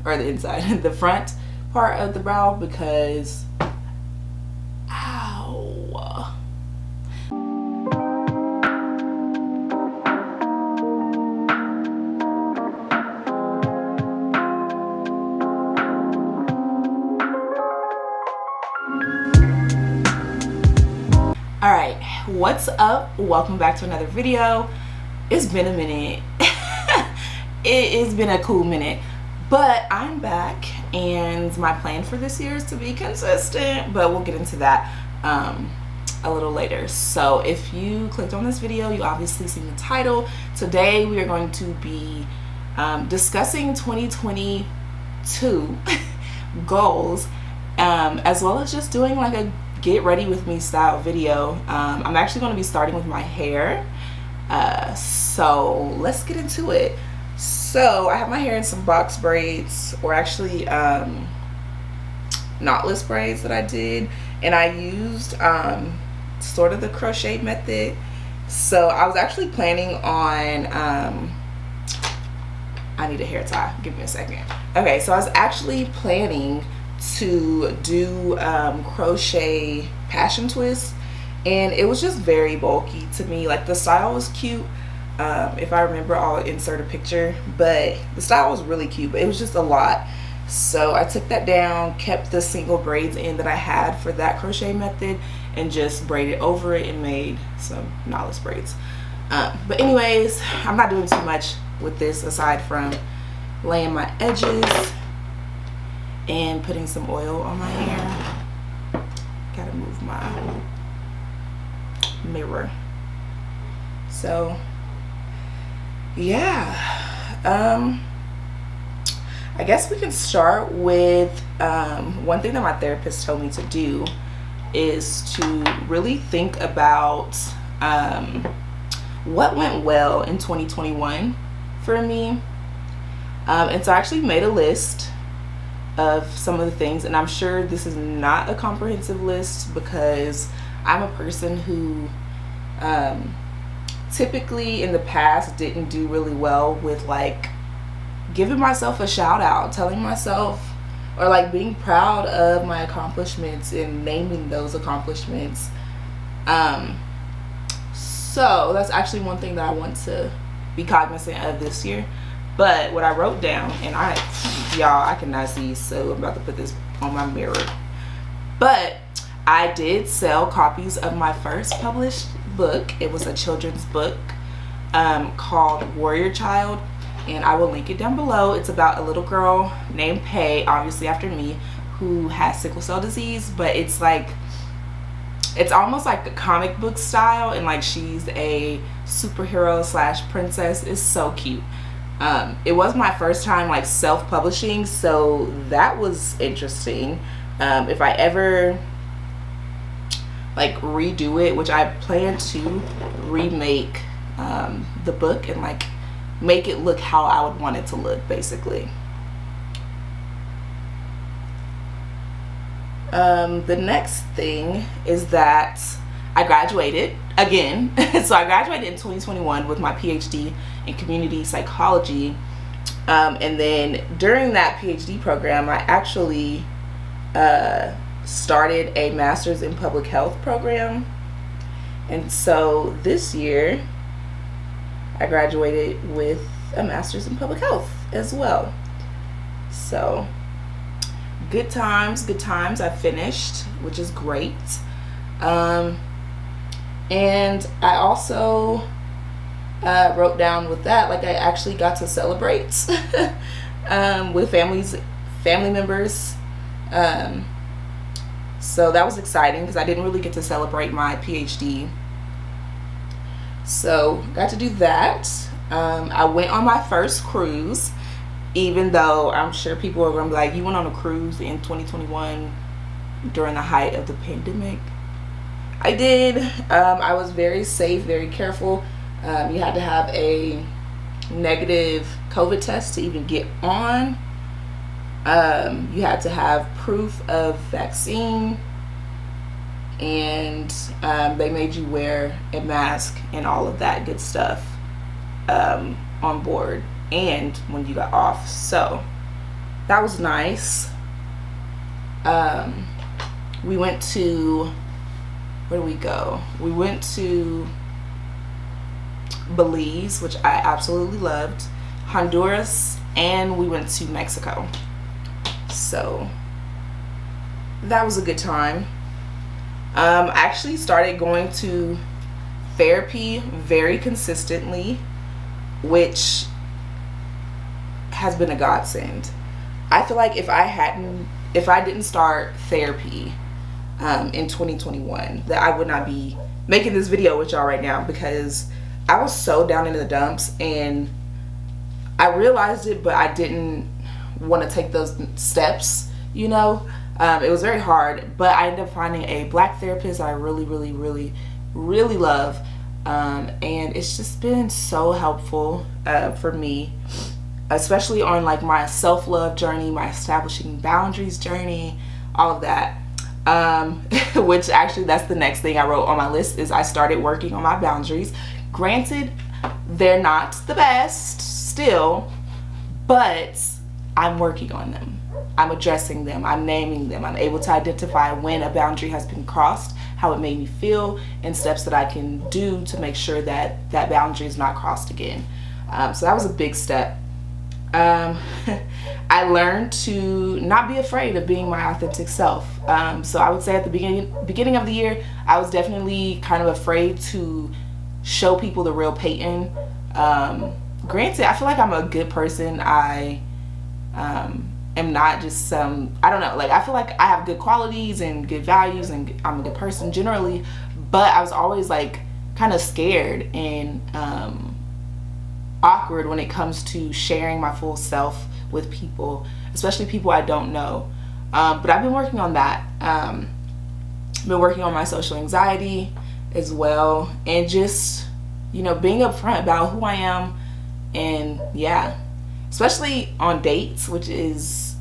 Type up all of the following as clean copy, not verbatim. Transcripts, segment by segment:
or the inside, the front part of the brow, because ow. Alright, what's up? Welcome back to another video. It's been a minute. It's been a cool minute, but I'm back, and my plan for this year is to be consistent, but we'll get into that a little later. So if you clicked on this video, you obviously seen the title. Today we are going to be discussing 2022 goals, as well as just doing like a get ready with me style video. I'm actually going to be starting with my hair, so let's get into it. So I have my hair in some box braids, or actually knotless braids that I did, and I used sort of the crochet method. So I was actually planning on I need a hair tie, give me a second. Okay, so I was actually planning to do crochet passion twist, and it was just very bulky to me. Like, the style was cute. If I remember, I'll insert a picture, but the style was really cute, but it was just a lot. So I took that down, kept the single braids in that I had for that crochet method, and just braided over it and made some knotless braids. But anyways, I'm not doing too much with this aside from laying my edges and putting some oil on my hair. Gotta move my mirror. So yeah, I guess we can start with one thing that my therapist told me to do is to really think about what went well in 2021 for me. And so I actually made a list of some of the things, and I'm sure this is not a comprehensive list because I'm a person who typically in the past didn't do really well with like giving myself a shout out, telling myself, or like being proud of my accomplishments and naming those accomplishments. So that's actually one thing that I want to be cognizant of this year. But what I wrote down, and y'all, I cannot see, so I'm about to put this on my mirror, but I did sell copies of my first published book. It was a children's book called Warrior Child, and I will link it down below. It's about a little girl named Paaai, obviously after me, who has sickle cell disease, but it's like, it's almost like a comic book style, and like she's a superhero slash princess. It's so cute. It was my first time like self-publishing, so that was interesting. If I ever like redo it, which I plan to remake the book and like make it look how I would want it to look, basically. The next thing is that I graduated again. So I graduated in 2021 with my PhD in community psychology, and then during that PhD program I actually started a master's in public health program, and so this year I graduated with a master's in public health as well. So good times. I finished, which is great. And I also wrote down with that, like, I actually got to celebrate with family members. So that was exciting because I didn't really get to celebrate my PhD. So got to do that. I went on my first cruise, even though I'm sure people are gonna be like, you went on a cruise in 2021 during the height of the pandemic. I did. I was very safe, very careful. You had to have a negative COVID test to even get on. You had to have proof of vaccine, and they made you wear a mask and all of that good stuff on board and when you got off. So that was nice. We went to, where did we go? We went to Belize, which I absolutely loved, Honduras, and we went to Mexico. So that was a good time. I actually started going to therapy very consistently, which has been a godsend. I feel like if I didn't start therapy in 2021, that I would not be making this video with y'all right now, because I was so down in the dumps and I realized it, but I didn't want to take those steps, you know. It was very hard, but I ended up finding a Black therapist that I really, really, really, really love, and it's just been so helpful for me, especially on like my self-love journey, my establishing boundaries journey, all of that. Which actually, that's the next thing I wrote on my list, is I started working on my boundaries. Granted, they're not the best still, but I'm working on them. I'm addressing them. I'm naming them. I'm able to identify when a boundary has been crossed, how it made me feel, and steps that I can do to make sure that that boundary is not crossed again. So that was a big step. I learned to not be afraid of being my authentic self. So I would say at the beginning of the year, I was definitely kind of afraid to show people the real Peyton. Granted, I feel like I'm a good person. I am not just some, I don't know, like I feel like I have good qualities and good values and I'm a good person generally, but I was always like kind of scared and awkward when it comes to sharing my full self with people, especially people I don't know. But I've been working on that. Been working on my social anxiety as well, and just, you know, being upfront about who I am. And yeah, especially on dates, which is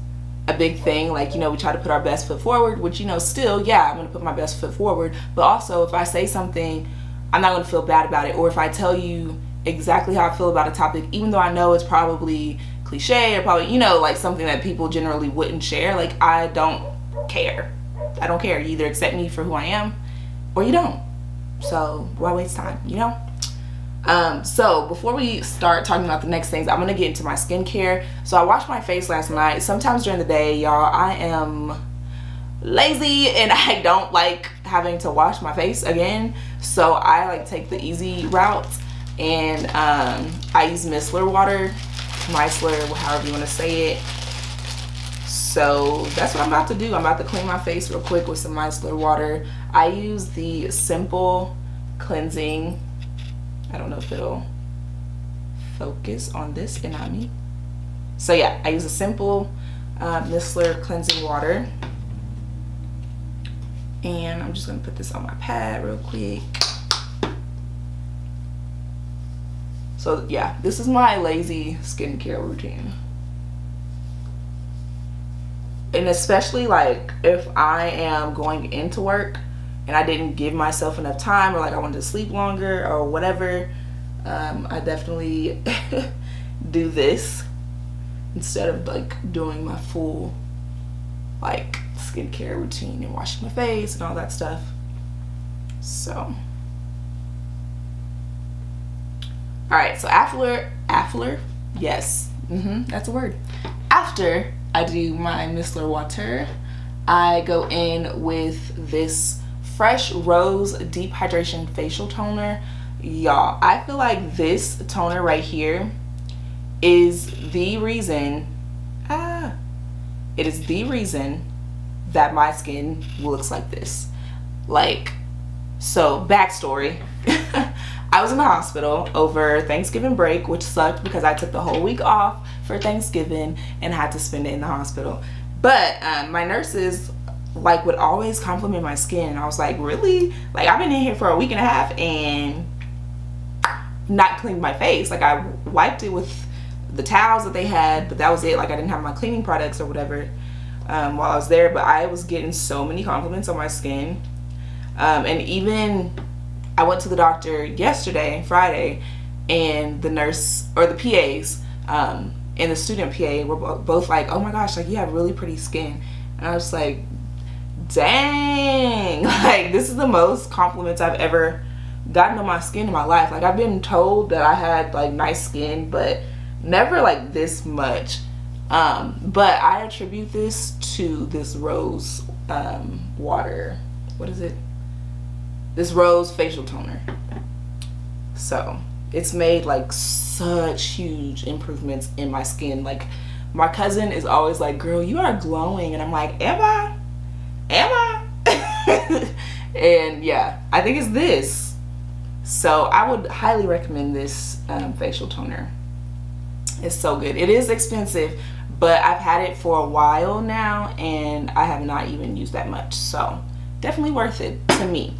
a big thing. Like, you know, we try to put our best foot forward, which, you know, still, yeah, I'm gonna put my best foot forward, but also if I say something, I'm not gonna feel bad about it. Or if I tell you exactly how I feel about a topic, even though I know it's probably cliche or probably, you know, like something that people generally wouldn't share, like I don't care. I don't care. You either accept me for who I am or you don't. So why waste time, you know? So before we start talking about the next things, I'm gonna get into my skincare. So I washed my face last night. Sometimes during the day, y'all, I am lazy and I don't like having to wash my face again. So I like take the easy route, and I use micellar water, micellar, however you want to say it. So that's what I'm about to do. I'm about to clean my face real quick with some micellar water. I use the Simple Cleansing. I don't know if it'll focus on this and not me. So yeah, I use a Simple micellar cleansing water. And I'm just gonna put this on my pad real quick. So yeah, this is my lazy skincare routine. And especially like if I am going into work and I didn't give myself enough time, or like I wanted to sleep longer or whatever, I definitely do this instead of like doing my full like skincare routine and washing my face and all that stuff. So all right, so after, yes, that's a word. After I do my micellar water, I go in with this Fresh Rose Deep Hydration Facial Toner. Y'all, I feel like this toner right here is the reason, it is the reason that my skin looks like this. Like, so backstory. I was in the hospital over Thanksgiving break, which sucked because I took the whole week off for Thanksgiving and had to spend it in the hospital. But my nurses like would always compliment my skin, and I was like, really? Like, I've been in here for a week and a half and not cleaned my face. Like, I wiped it with the towels that they had, but that was it. Like, I didn't have my cleaning products or whatever while I was there, but I was getting so many compliments on my skin. And even I went to the doctor yesterday, Friday, and the nurse, or the PAs, and the student PA were both like, oh my gosh, like you have really pretty skin. And I was like, dang, like this is the most compliments I've ever gotten on my skin in my life. Like I've been told that I had like nice skin, but never like this much. But I attribute this to this rose water, what is it, this rose facial toner. So it's made like such huge improvements in my skin. Like my cousin is always like, girl, you are glowing, and I'm like, am I and yeah, I think it's this. So I would highly recommend this facial toner. It's so good. It is expensive, but I've had it for a while now and I have not even used that much, so definitely worth it to me.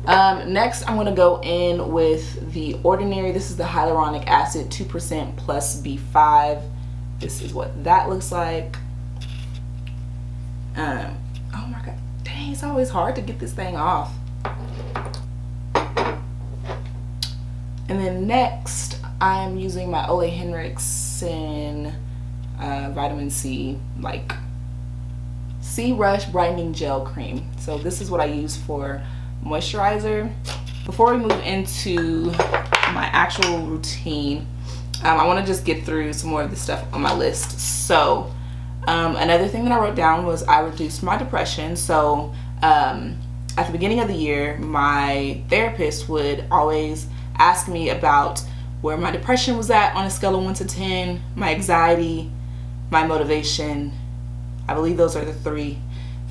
Next I'm going to go in with the Ordinary. This is the hyaluronic acid 2% plus B5. This is what that looks like. Oh my god, dang, it's always hard to get this thing off. And then next I'm using my Ole Henriksen vitamin C, like C Rush brightening gel cream. So this is what I use for moisturizer. Before we move into my actual routine, I want to just get through some more of the stuff on my list. So another thing that I wrote down was I reduced my depression. So at the beginning of the year, my therapist would always ask me about where my depression was at on a scale of 1 to 10, my anxiety, my motivation. I believe those are the three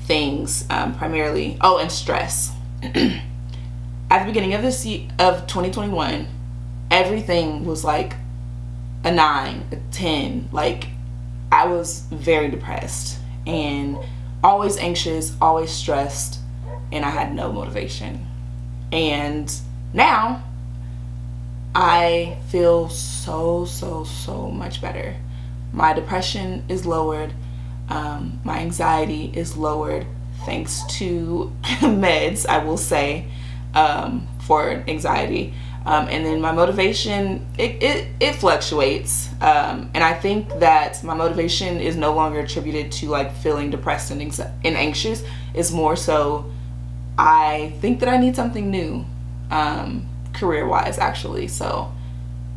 things primarily. Oh, and stress. At the beginning of this year, of 2021, everything was like a 9, a 10. Like I was very depressed and always anxious, always stressed, and I had no motivation. And now I feel so much better. My depression is lowered. My anxiety is lowered thanks to meds, I will say, for anxiety. And then my motivation, it fluctuates. And I think that my motivation is no longer attributed to like feeling depressed and anxious. It's more so I think that I need something new, career-wise actually. So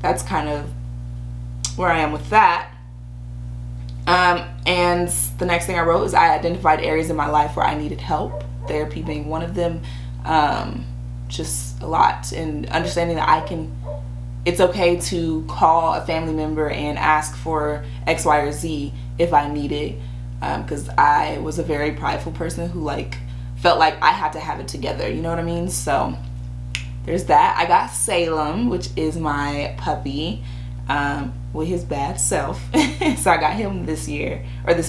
that's kind of where I am with that. And the next thing I wrote is I identified areas in my life where I needed help, therapy being one of them. Just a lot, and understanding that it's okay to call a family member and ask for X, Y, or Z if I need it, because I was a very prideful person who like felt like I had to have it together, you know what I mean? So there's that. I got Salem, which is my puppy, with his bad self. So I got him this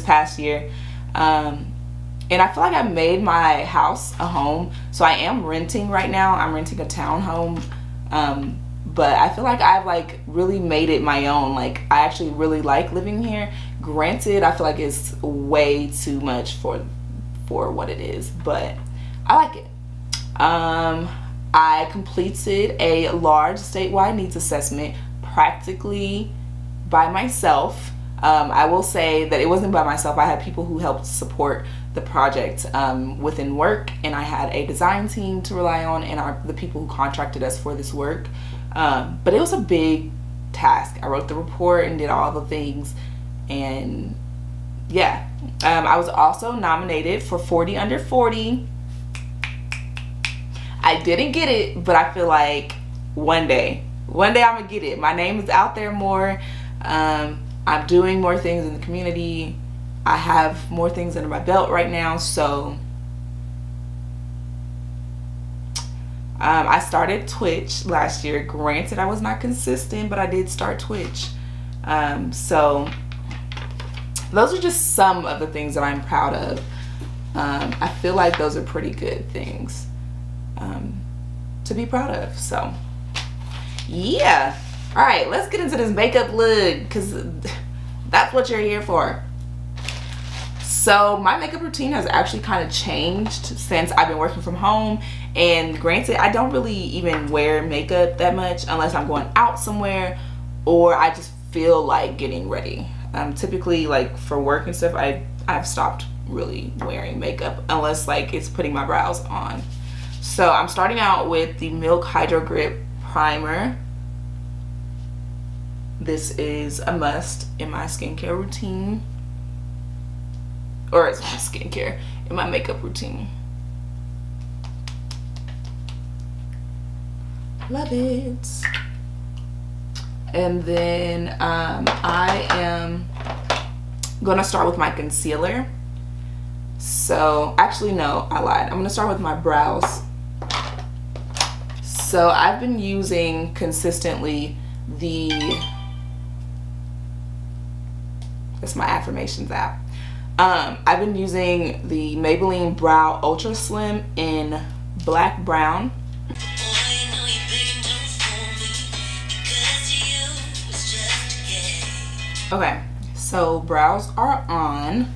past year. And I feel like I made my house a home. So I am renting right now. I'm renting a townhome. But I feel like I've like really made it my own. Like I actually really like living here. Granted, I feel like it's way too much for what it is, but I like it. I completed a large statewide needs assessment practically by myself. I will say that it wasn't by myself. I had people who helped support the project within work, and I had a design team to rely on, and the people who contracted us for this work. But it was a big task. I wrote the report and did all the things, and yeah. I was also nominated for 40 Under 40. I didn't get it, but I feel like one day I'm gonna get it. My name is out there more. I'm doing more things in the community. I have more things under my belt right now. So I started Twitch last year. Granted, I was not consistent, but I did start Twitch. So those are just some of the things that I'm proud of. I feel like those are pretty good things to be proud of. So yeah. All right, let's get into this makeup look, because that's what you're here for. So my makeup routine has actually kind of changed since I've been working from home. And granted, I don't really even wear makeup that much unless I'm going out somewhere or I just feel like getting ready. Typically, like for work and stuff, I've stopped really wearing makeup unless like it's putting my brows on. So I'm starting out with the Milk Hydro Grip Primer. This is a must in my skincare routine, or it's my skincare, in my makeup routine. Love it. And then I am gonna start with my concealer. So actually no, I lied. I'm gonna start with my brows. So I've been using consistently that's my affirmations app. I've been using the Maybelline Brow Ultra Slim in Black Brown. Okay, so brows are on.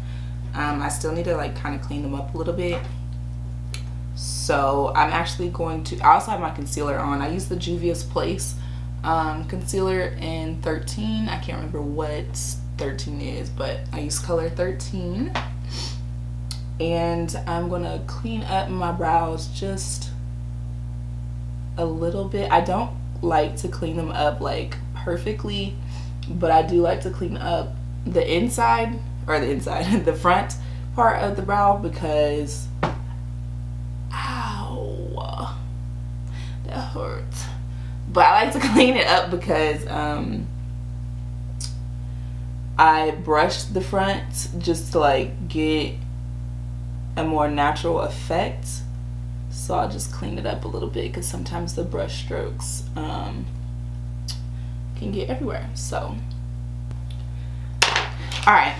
I still need to like kind of clean them up a little bit. So I'm actually going to, I also have my concealer on. I use the Juvia's Place concealer in 13. I can't remember what 13 is, but I use color 13. And I'm gonna clean up my brows just a little bit. I don't like to clean them up like perfectly, but I do like to clean up the inside, or the front part of the brow, because ow, that hurts. But I like to clean it up because I brushed the front just to like get a more natural effect. So I'll just clean it up a little bit because sometimes the brush strokes can get everywhere. So alright,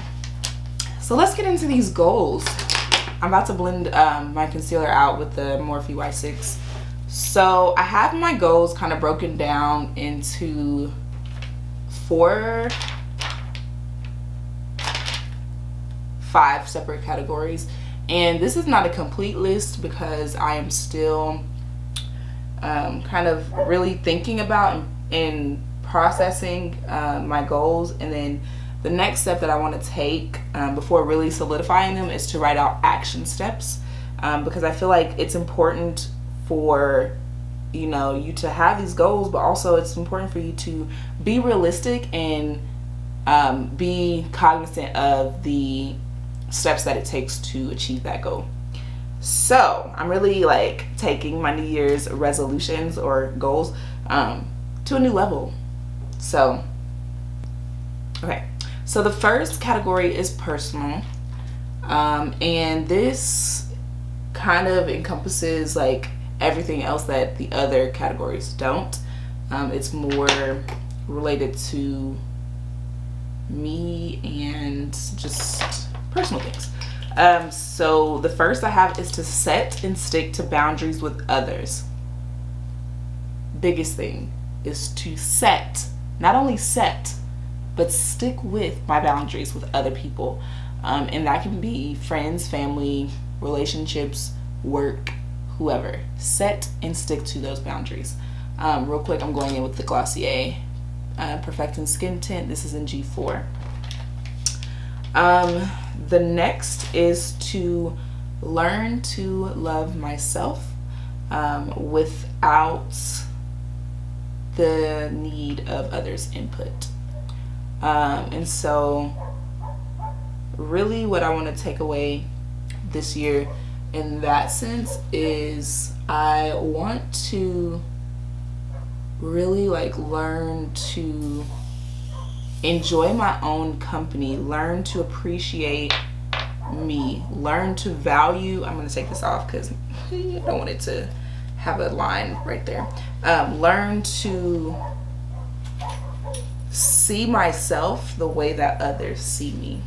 so let's get into these goals. I'm about to blend my concealer out with the Morphe Y6. So I have my goals kind of broken down into 5 separate categories. And this is not a complete list because I am still kind of really thinking about and processing my goals. And then the next step that I want to take before really solidifying them is to write out action steps, because I feel like it's important for you to have these goals, but also it's important for you to be realistic and be cognizant of the steps that it takes to achieve that goal. So I'm really like taking my New Year's resolutions or goals to a new level. So okay, so the first category is personal, and this kind of encompasses like everything else that the other categories don't. It's more related to me and just personal things. So the first I have is to set and stick to boundaries with others. Biggest thing is to set, not only set, but stick with my boundaries with other people. And that can be friends, family, relationships, work, whoever. Set and stick to those boundaries. Real quick, I'm going in with the Glossier Perfecting Skin Tint. This is in G4. The next is to learn to love myself without the need of others' input. And so really what I want to take away this year in that sense is I want to really like learn to enjoy my own company, learn to appreciate me, learn to value. I'm going to take this off because I don't want it to have a line right there. Learn to see myself the way that others see me.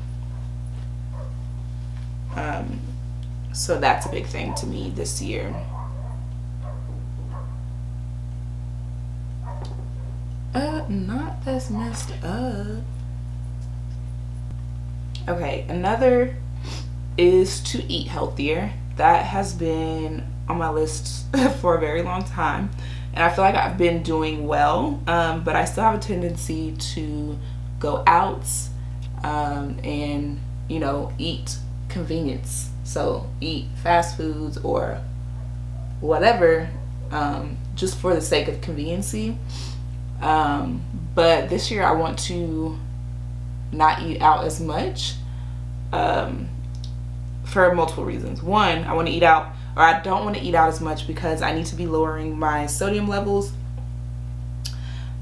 So that's a big thing to me this year. Not that's messed up. Okay, another is to eat healthier. That has been on my list for a very long time, and I feel like I've been doing well, but I still have a tendency to go out and, you know, eat convenience. So eat fast foods or whatever, just for the sake of conveniency. But this year I want to not eat out as much, for multiple reasons. One, I want to eat out, or I don't want to eat out as much because I need to be lowering my sodium levels.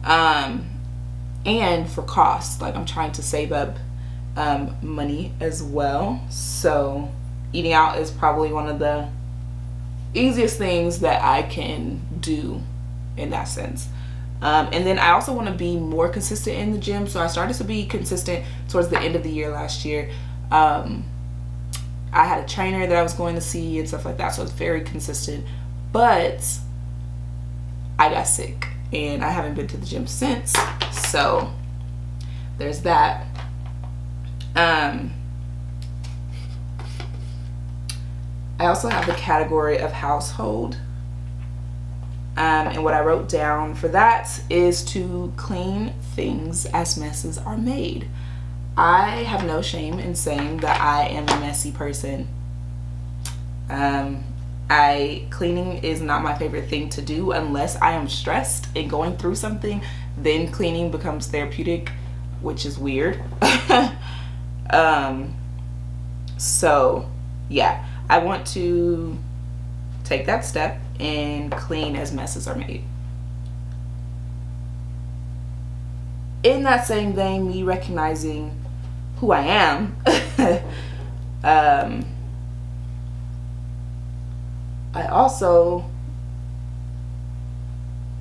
And for cost, like I'm trying to save up money as well. So eating out is probably one of the easiest things that I can do in that sense. And then I also want to be more consistent in the gym. So I started to be consistent towards the end of the year last year. I had a trainer that I was going to see and stuff like that, so it's very consistent. But I got sick and I haven't been to the gym since. So there's that. I also have the category of household. And what I wrote down for that is to clean things as messes are made. I have no shame in saying that I am a messy person. Cleaning is not my favorite thing to do unless I am stressed and going through something. Then cleaning becomes therapeutic, which is weird. So yeah, I want to take that step and clean as messes are made. In that same vein, me recognizing who I am, I also,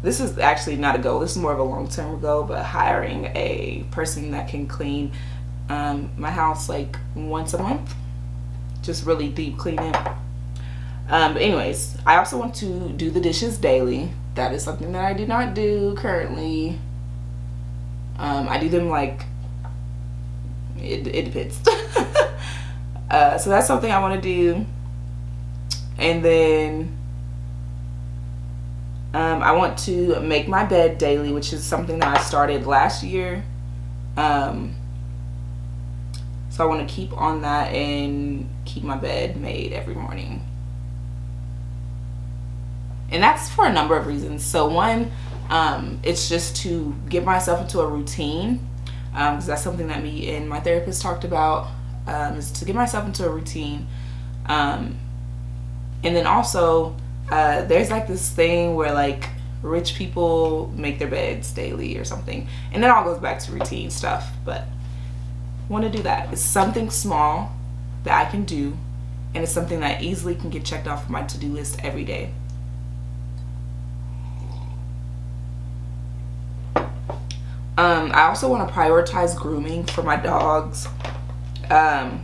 this is actually not a goal, this is more of a long-term goal, but hiring a person that can clean my house like once a month, just really deep clean it. But anyways, I also want to do the dishes daily. That is something that I do not do currently. I do them like, it depends. So that's something I want to do. And then I want to make my bed daily, which is something that I started last year. So I want to keep on that and keep my bed made every morning. And that's for a number of reasons. So one, it's just to get myself into a routine, because that's something that me and my therapist talked about, is to get myself into a routine. And then also, there's like this thing where like rich people make their beds daily or something, and it all goes back to routine stuff, but want to do that. It's something small that I can do, and it's something that easily can get checked off of my to-do list every day. I also want to prioritize grooming for my dogs. I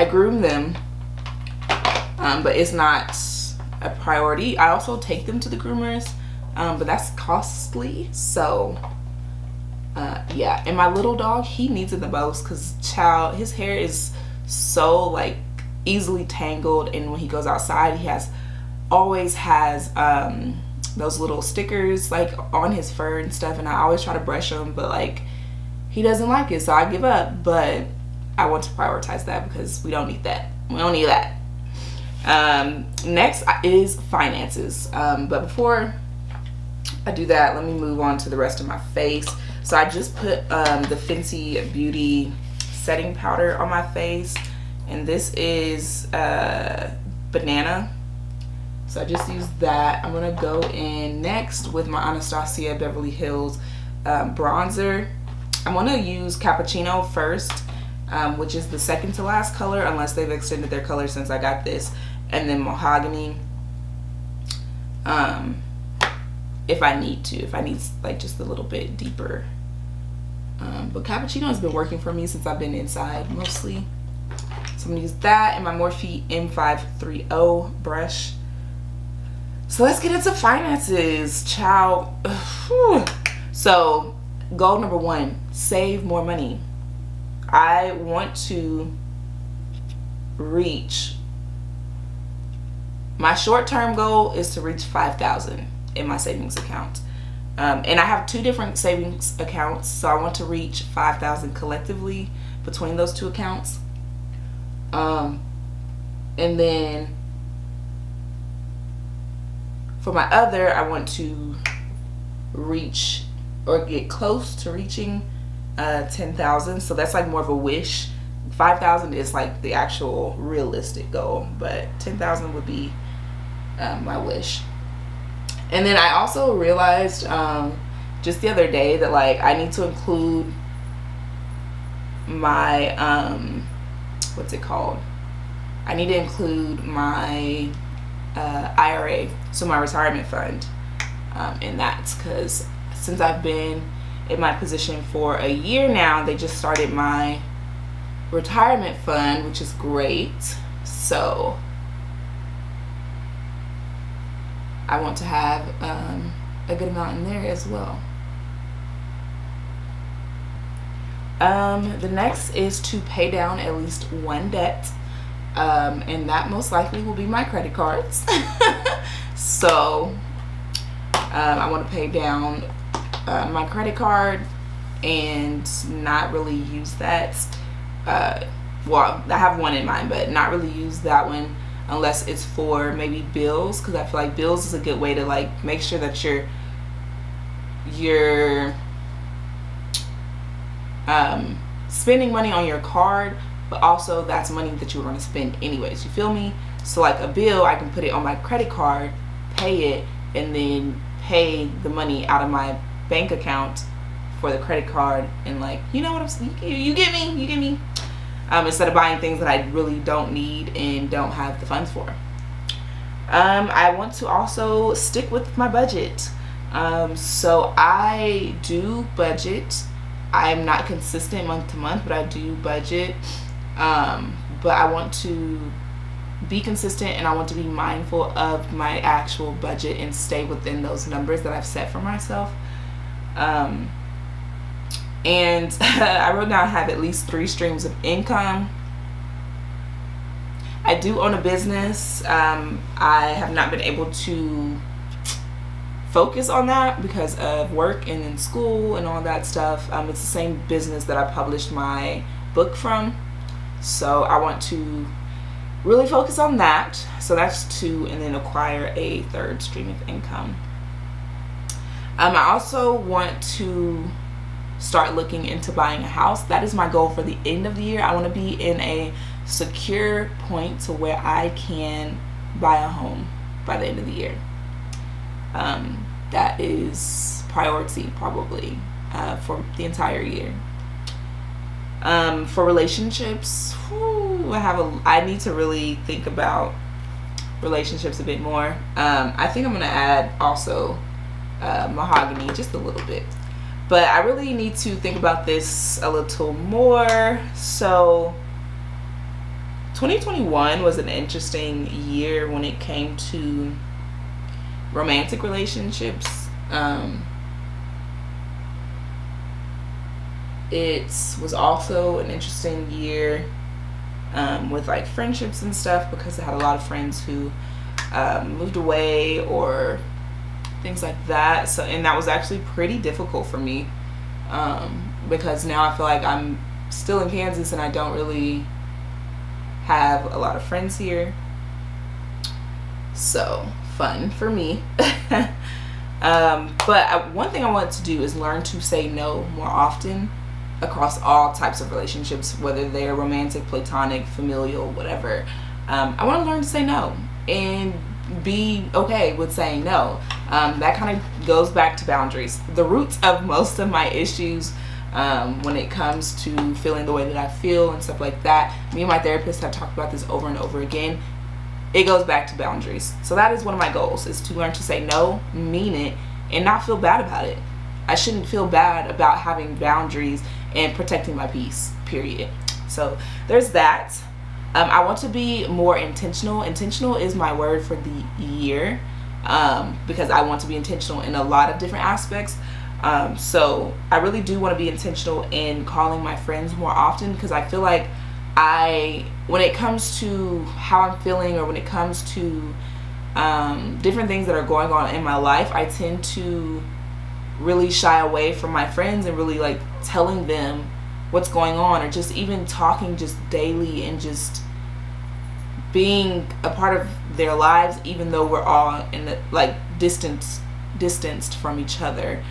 groom them, but it's not a priority. I also take them to the groomers, but that's costly. So yeah, and my little dog, he needs it the most because his hair is so like easily tangled, and when he goes outside he always has those little stickers like on his fur and stuff, and I always try to brush him, but like he doesn't like it, so I give up. But I want to prioritize that because we don't need that. Next is finances, but before I do that, let me move on to the rest of my face. So I just put the Fenty Beauty setting powder on my face, and this is banana. So I just used that. I'm gonna go in next with my Anastasia Beverly Hills bronzer. I'm gonna use Cappuccino first, which is the second to last color, unless they've extended their color since I got this, and then Mahogany. If I need like just a little bit deeper. But Cappuccino has been working for me since I've been inside mostly. So I'm gonna use that and my Morphe M530 brush. So let's get into finances, child. So goal number one, save more money. I want to reach, my short-term goal is to reach $5,000 in my savings account. And I have 2 different savings accounts, so I want to reach 5,000 collectively between those 2 accounts. And then for my other, I want to reach or get close to reaching 10,000. So that's like more of a wish. 5,000 is like the actual realistic goal, but 10,000 would be my wish. And then I also realized just the other day that like I need to include my what's it called? I need to include my IRA, so my retirement fund, in that, because since I've been in my position for a year now, they just started my retirement fund, which is great. So I want to have a good amount in there as well. The next is to pay down at least one debt, and that most likely will be my credit cards. So I want to pay down my credit card and not really use that. Well, I have one in mind, but not really use that one unless it's for maybe bills, because I feel like bills is a good way to like make sure that you're spending money on your card, but also that's money that you were going to spend anyways, you feel me? So like a bill, I can put it on my credit card, pay it, and then pay the money out of my bank account for the credit card, and like, you know what I'm saying, you get me, instead of buying things that I really don't need and don't have the funds for. I want to also stick with my budget. So I do budget. I'm not consistent month to month, but I do budget. But I want to be consistent, and I want to be mindful of my actual budget and stay within those numbers that I've set for myself. And I wrote down I have at least 3 streams of income. I do own a business. I have not been able to focus on that because of work and in school and all that stuff. It's the same business that I published my book from. So I want to really focus on that. So that's 2, and then acquire a 3rd stream of income. I also want to start looking into buying a house. That is my goal for the end of the year. I want to be in a secure point to where I can buy a home by the end of the year. That is priority probably for the entire year. For relationships, I need to really think about relationships a bit more. I think I'm gonna add also mahogany just a little bit, but I really need to think about this a little more. So 2021 was an interesting year when it came to romantic relationships. It was also an interesting year with like friendships and stuff, because I had a lot of friends who moved away or things like that. So, and that was actually pretty difficult for me, because now I feel like I'm still in Kansas and I don't really have a lot of friends here. So fun for me. But one thing I want to do is learn to say no more often across all types of relationships, whether they're romantic, platonic, familial, whatever. I want to learn to say no and be okay with saying no. That kind of goes back to boundaries. The roots of most of my issues when it comes to feeling the way that I feel and stuff like that, me and my therapist have talked about this over and over again. It goes back to boundaries. So that is one of my goals, is to learn to say no, mean it, and not feel bad about it. I shouldn't feel bad about having boundaries and protecting my peace, period. So there's that. I want to be more intentional. Intentional is my word for the year, because I want to be intentional in a lot of different aspects. So I really do want to be intentional in calling my friends more often, because I feel like when it comes to how I'm feeling, or when it comes to different things that are going on in my life, I tend to really shy away from my friends and really like telling them what's going on, or just even talking just daily and just being a part of their lives, even though we're all in the like distanced from each other.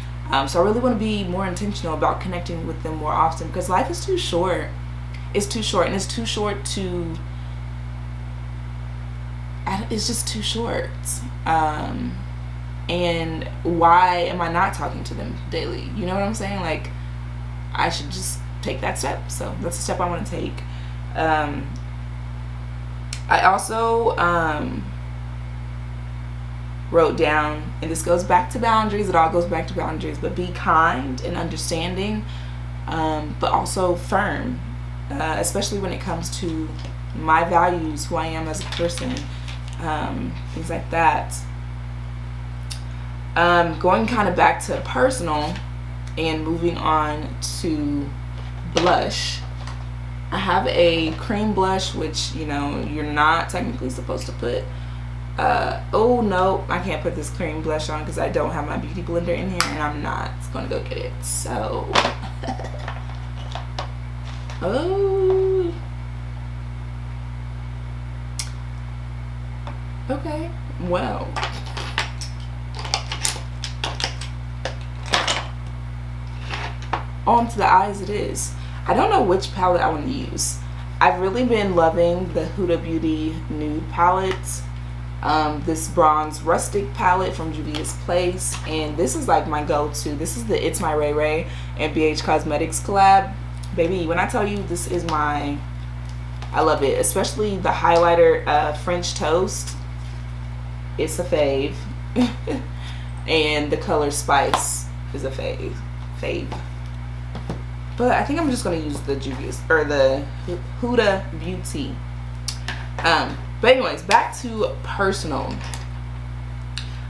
So I really want to be more intentional about connecting with them more often, because life is too short. It's too short, and it's too short to, it's just too short. And why am I not talking to them daily? You know what I'm saying? Like, I should just take that step. So that's a step I want to take. I also wrote down, and this goes back to boundaries, it all goes back to boundaries, but be kind and understanding, but also firm, especially when it comes to my values, who I am as a person, things like that. Going kind of back to personal and moving on to blush. I have a cream blush, which, you know, you're not technically supposed to put. Oh no, I can't put this cream blush on because I don't have my beauty blender in here, and I'm not gonna go get it. So, oh, okay, well. On to the eyes it is. I don't know which palette I want to use. I've really been loving the Huda Beauty Nude palette. This bronze rustic palette from Juvia's Place, and this is like my go-to. This is the It's My Ray Ray and BH Cosmetics collab. Baby, when I tell you this is my, I love it. Especially the highlighter French Toast. It's a fave. And the color Spice is a fave. But I think I'm just going to use the Juvia's, or the Huda Beauty. But anyways, back to personal.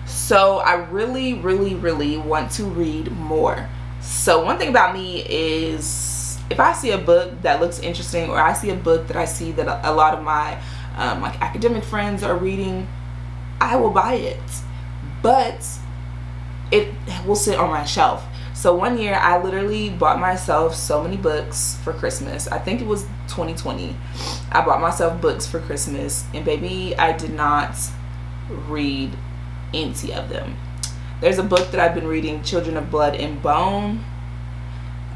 So I really want to read more. So one thing about me is, if I see a book that looks interesting, or I see a book that I see that a lot of my like academic friends are reading, I will buy it. But it will sit on my shelf. So one year I literally bought myself so many books for Christmas. I think it was 2020. I bought myself books for Christmas, and baby, I did not read any of them. There's a book that I've been reading, Children of Blood and Bone.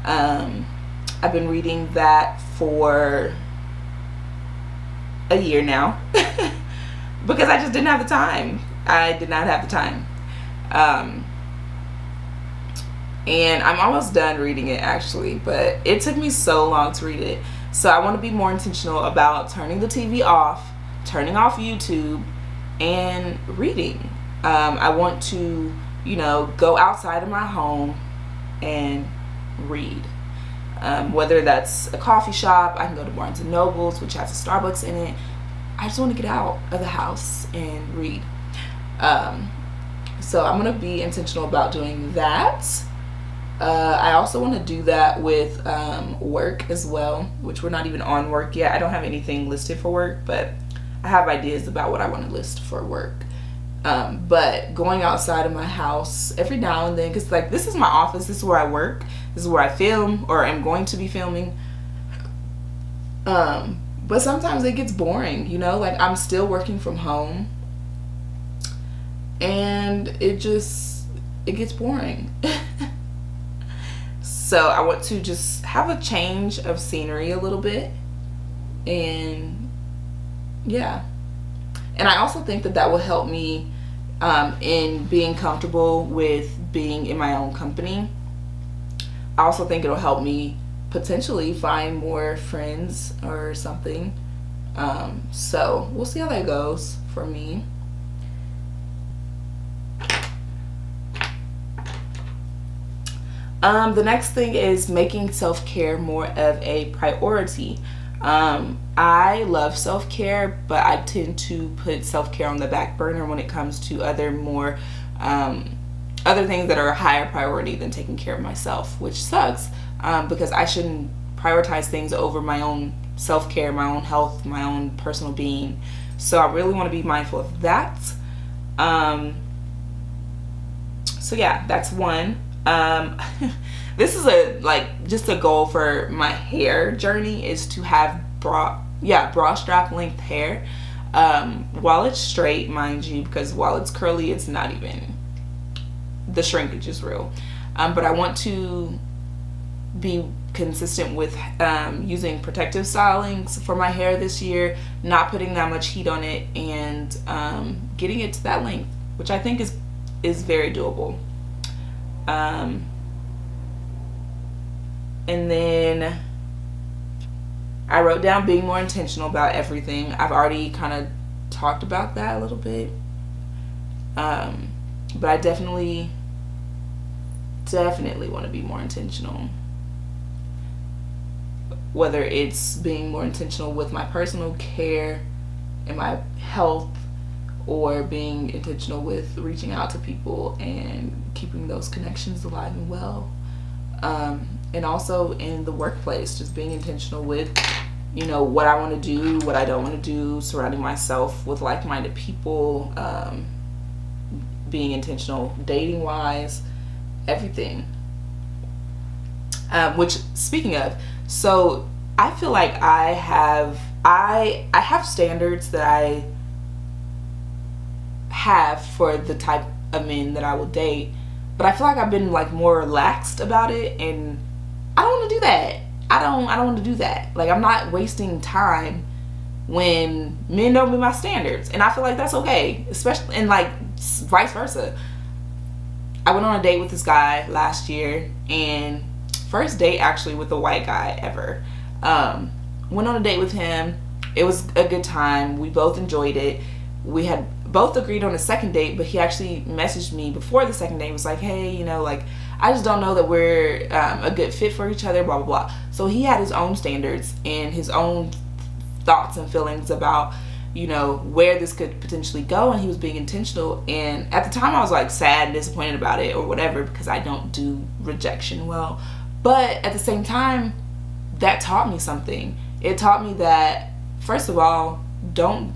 I've been reading that for a year now because I just didn't have the time. I did not have the time. And I'm almost done reading it actually, but it took me so long to read it. So I want to be more intentional about turning the TV off, turning off YouTube, and reading. I want to, you know, go outside of my home and read. Whether that's a coffee shop, I can go to Barnes & Noble's, which has a Starbucks in it. I just want to get out of the house and read. So I'm going to be intentional about doing that. I also want to do that with work as well, which we're not even on work yet. I don't have anything listed for work, but I have ideas about what I want to list for work. But going outside of my house every now and then, because like this is my office, this is where I work, this is where I film, or am going to be filming. But sometimes it gets boring, you know, like I'm still working from home, and it gets boring. So I want to just have a change of scenery a little bit, and yeah. And I also think that that will help me in being comfortable with being in my own company. I also think it'll help me potentially find more friends or something. So we'll see how that goes for me. The next thing is making self-care more of a priority. I love self-care, but I tend to put self-care on the back burner when it comes to other things that are a higher priority than taking care of myself, which sucks, because I shouldn't prioritize things over my own self-care, my own health, my own personal being. So I really want to be mindful of that. So yeah, that's one. This is just a goal for my hair journey, is to have bra strap length hair. While it's straight, mind you, because while it's curly, it's not even, the shrinkage is real. But I want to be consistent with using protective stylings for my hair this year, not putting that much heat on it, and getting it to that length, which I think is very doable. And then I wrote down being more intentional about everything. I've already kind of talked about that a little bit. But I definitely want to be more intentional. Whether it's being more intentional with my personal care and my health, or being intentional with reaching out to people and keeping those connections alive and well. And also in the workplace, just being intentional with, what I want to do, what I don't want to do, surrounding myself with like-minded people, being intentional dating wise, everything. Which, speaking of, so I feel like I have standards that I have for the type of men that I will date, but I feel like I've been like more relaxed about it, and I don't want to do that. I don't want to do that. Like, I'm not wasting time when men don't meet my standards, and I feel like that's okay, especially, and like vice versa. I went on a date with this guy last year, and first date actually with a white guy ever. Went on a date with him. It was a good time. We both enjoyed it. We had both agreed on a second date, but he actually messaged me before the second date, was like, hey, I just don't know that we're a good fit for each other, blah, blah, blah. So he had his own standards and his own thoughts and feelings about, where this could potentially go, and he was being intentional. And at the time I was like sad and disappointed about it or whatever, because I don't do rejection well. But at the same time, that taught me something. It taught me that, first of all, don't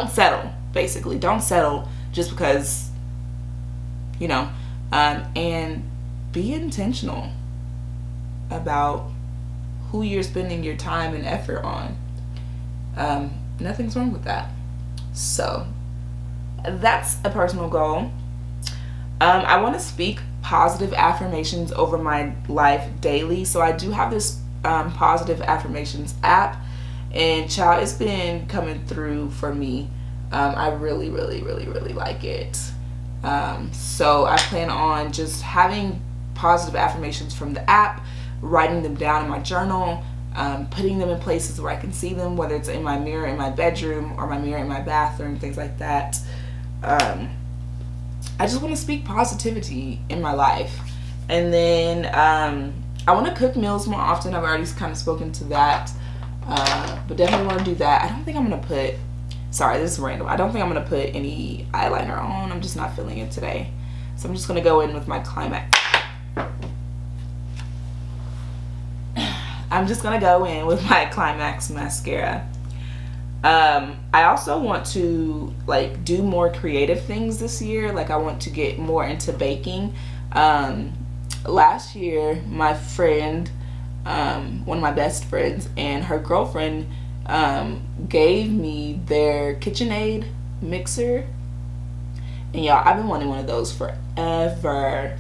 settle. Basically, don't settle just because, and be intentional about who you're spending your time and effort on. Nothing's wrong with that. So that's a personal goal. I want to speak positive affirmations over my life daily. So I do have this positive affirmations app, and child, it's been coming through for me. I really like it. So I plan on just having positive affirmations from the app, writing them down in my journal, putting them in places where I can see them, whether it's in my mirror in my bedroom or my mirror in my bathroom, things like that. I just want to speak positivity in my life. And then I want to cook meals more often. I've already kind of spoken to that. But definitely want to do that. I don't think I'm going to put, sorry, this is random. I don't think I'm going to put any eyeliner on. I'm just not feeling it today. So I'm just going to go in with my Climax. I'm just going to go in with my Climax mascara. I also want to do more creative things this year. I want to get more into baking. Last year, my friend, one of my best friends, and her girlfriend gave me their KitchenAid mixer, and y'all, I've been wanting one of those forever,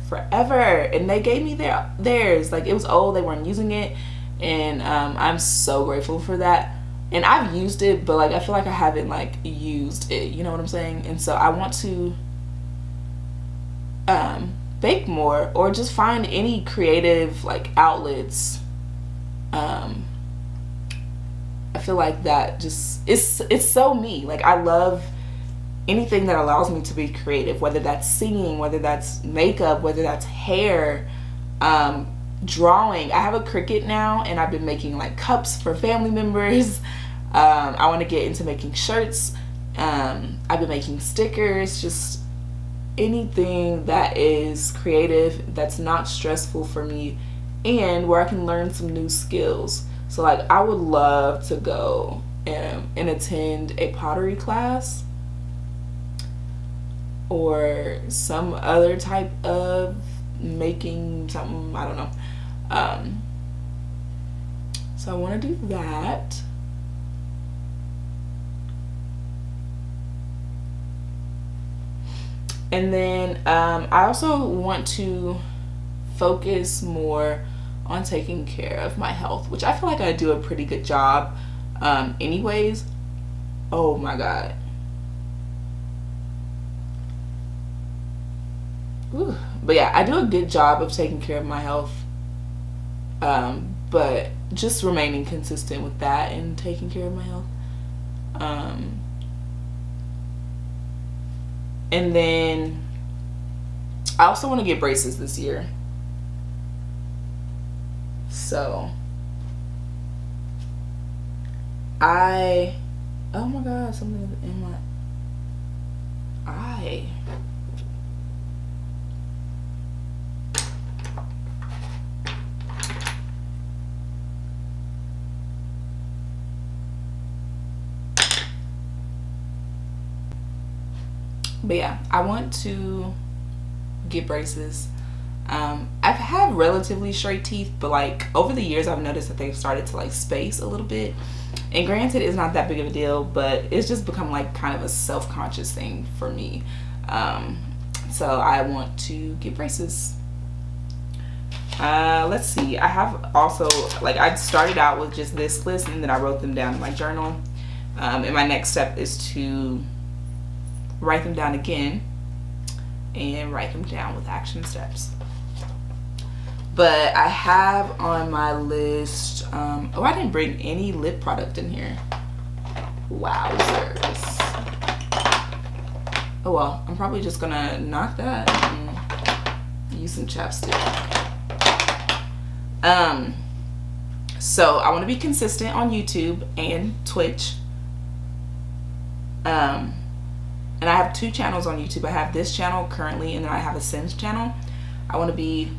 and they gave me theirs. It was old, they weren't using it, and I'm so grateful for that. And I've used it, but I feel like I haven't used it, you know what I'm saying? And so I want to bake more, or just find any creative outlets. I feel like that just it's so me. I love anything that allows me to be creative, whether that's singing, whether that's makeup, whether that's hair, drawing. I have a Cricut now, and I've been making cups for family members. I want to get into making shirts. I've been making stickers, just anything that is creative, that's not stressful for me, and where I can learn some new skills. So I would love to go and attend a pottery class, or some other type of making something, I don't know. So I want to do that. And then I also want to focus more on taking care of my health, which I feel like I do a pretty good job anyways. Oh my god. Ooh. But yeah, I do a good job of taking care of my health, but just remaining consistent with that and taking care of my health. And then I also want to get braces this year. So oh my god, something in my eye. But yeah, I want to get braces. I've had relatively straight teeth, but like over the years I've noticed that they've started to like space a little bit. And granted, it's not that big of a deal, but it's just become like kind of a self-conscious thing for me. So I want to get braces. Let's see, I have also, like, I started out with just this list and then I wrote them down in my journal. And my next step is to write them down again and write them down with action steps. But I have on my list, oh, I didn't bring any lip product in here. Wowzers. Oh well, I'm probably just gonna knock that and use some chapstick. So I want to be consistent on YouTube and Twitch. And I have 2 channels on YouTube. I have this channel currently, and then I have a Sims channel. I want to be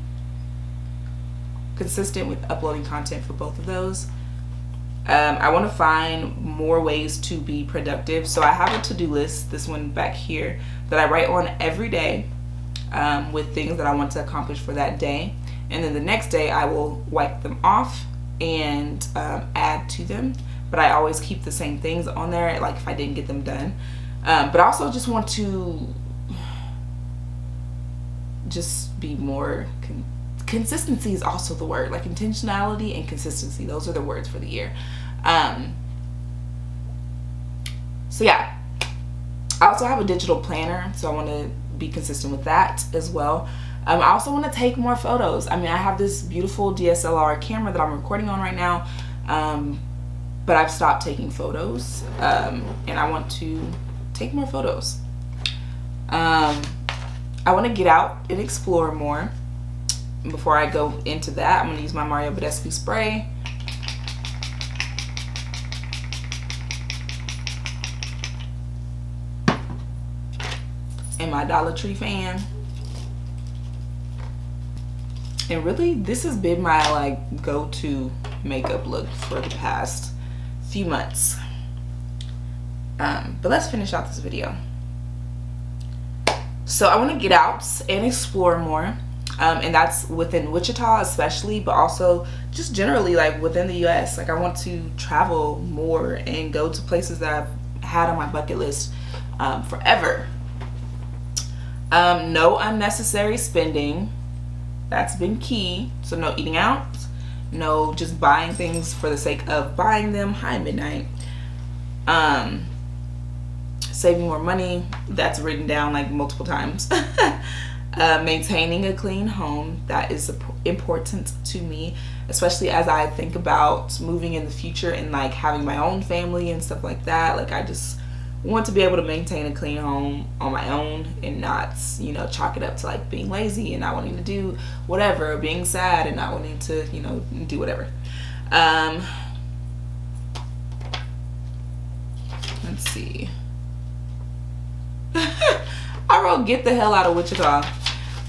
consistent with uploading content for both of those. I want to find more ways to be productive. So I have a to-do list, this one back here, that I write on every day with things that I want to accomplish for that day. And then the next day I will wipe them off and add to them. But I always keep the same things on there, like if I didn't get them done. But I also just want to just be more consistency is also the word, like intentionality and consistency. Those are the words for the year. So yeah, I also have a digital planner, so I want to be consistent with that as well. I also want to take more photos. I mean, I have this beautiful DSLR camera that I'm recording on right now, but I've stopped taking photos, and I want to take more photos. I want to get out and explore more. Before I go into that, I'm going to use my Mario Badescu spray. And my Dollar Tree fan. And really, this has been my like go-to makeup look for the past few months. But let's finish out this video. So I want to get out and explore more. And that's within Wichita especially, but also just generally like within the US. Like I want to travel more and go to places that I've had on my bucket list forever. No unnecessary spending. That's been key. So no eating out, no just buying things for the sake of buying them. Hi, Midnight. Saving more money. That's written down like multiple times. Maintaining a clean home, that is important to me, especially as I think about moving in the future and like having my own family and stuff like that. Like I just want to be able to maintain a clean home on my own and not, you know, chalk it up to like being lazy and not wanting to do whatever, or being sad and not wanting to, you know, do whatever. Let's see. I wrote get the hell out of Wichita.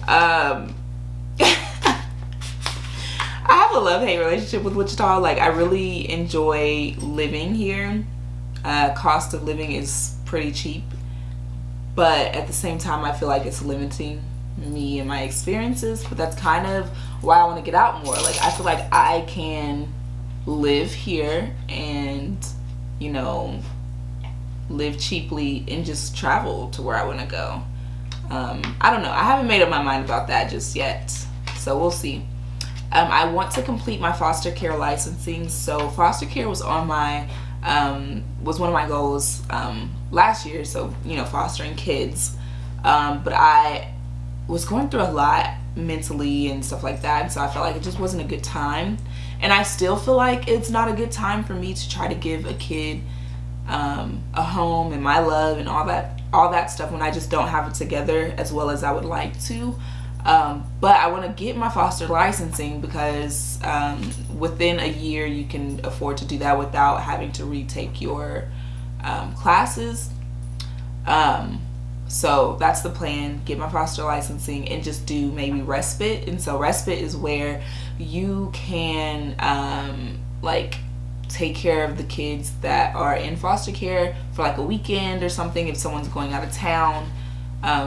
I have a love-hate relationship with Wichita. Like I really enjoy living here. Cost of living is pretty cheap, but at the same time I feel like it's limiting me and my experiences, but that's kind of why I want to get out more. Like, I feel like I can live here and, you know, live cheaply and just travel to where I want to go. I don't know. I haven't made up my mind about that just yet, so we'll see. I want to complete my foster care licensing. So foster care was on my was one of my goals last year. So, you know, fostering kids. But I was going through a lot mentally and stuff like that, and so I felt like it just wasn't a good time. And I still feel like it's not a good time for me to try to give a kid a home and my love and all that stuff when I just don't have it together as well as I would like to. But I want to get my foster licensing because within a year you can afford to do that without having to retake your classes. So that's the plan, get my foster licensing and just do maybe respite. And so respite is where you can like take care of the kids that are in foster care for like a weekend or something if someone's going out of town.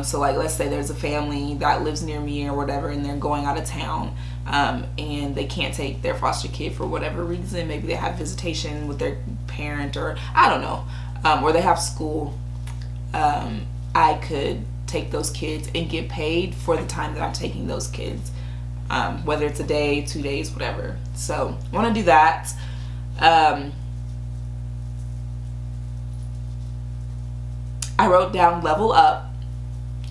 So like, let's say there's a family that lives near me or whatever and they're going out of town and they can't take their foster kid for whatever reason. Maybe they have visitation with their parent, or I don't know, or they have school. I could take those kids and get paid for the time that I'm taking those kids, whether it's a day, 2 days, whatever. So I want to do that. I wrote down level up.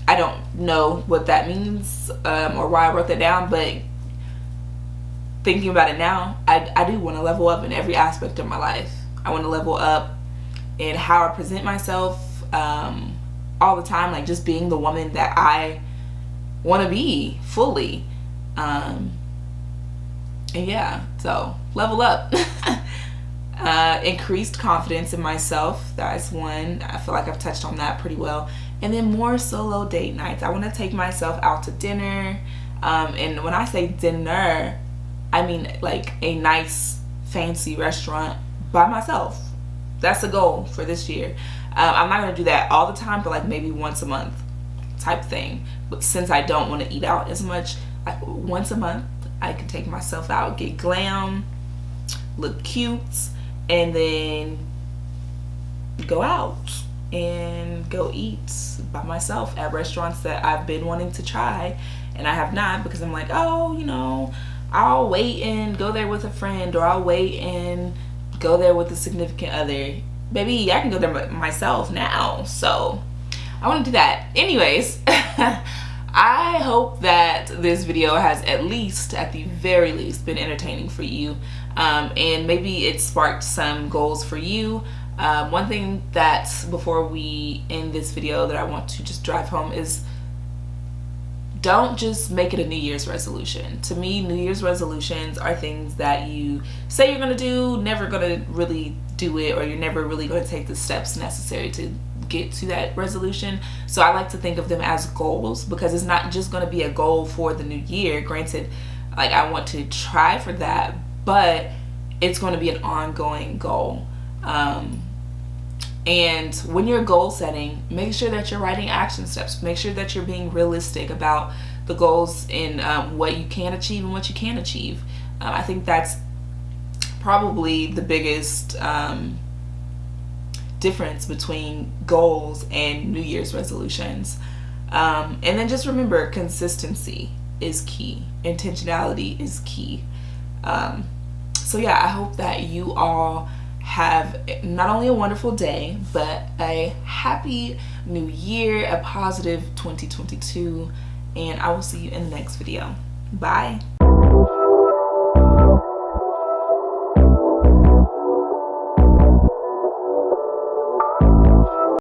I don't know what that means or why I wrote that down, but thinking about it now, I do want to level up in every aspect of my life. I want to level up in how I present myself all the time, like just being the woman that I want to be fully. And yeah, so level up. Increased confidence in myself, that's one. I feel like I've touched on that pretty well. And then more solo date nights. I want to take myself out to dinner, and when I say dinner, I mean like a nice fancy restaurant by myself. That's the goal for this year. I'm not going to do that all the time, but like maybe once a month type thing. But since I don't want to eat out as much, like once a month I can take myself out, get glam, look cute, and then go out and go eat by myself at restaurants that I've been wanting to try and I have not, because I'm like, oh, you know, I'll wait and go there with a friend, or I'll wait and go there with a significant other. Baby, I can go there myself now. So I want to do that. Anyways, I hope that this video has at the very least been entertaining for you, and maybe it sparked some goals for you. One thing that before we end this video that I want to just drive home is, don't just make it a New Year's resolution. To me, New Year's resolutions are things that you say you're gonna do, never gonna really do it, or you're never really going to take the steps necessary to get to that resolution. So I like to think of them as goals, because it's not just going to be a goal for the new year. Granted, like I want to try for that, but it's going to be an ongoing goal. And when you're goal setting, make sure that you're writing action steps. Make sure that you're being realistic about the goals and what you can achieve and what you can't achieve. I think that's probably the biggest difference between goals and New Year's resolutions. And then just remember, consistency is key. Intentionality is key. So yeah, I hope that you all have not only a wonderful day, but a happy new year, a positive 2022, and I will see you in the next video. Bye.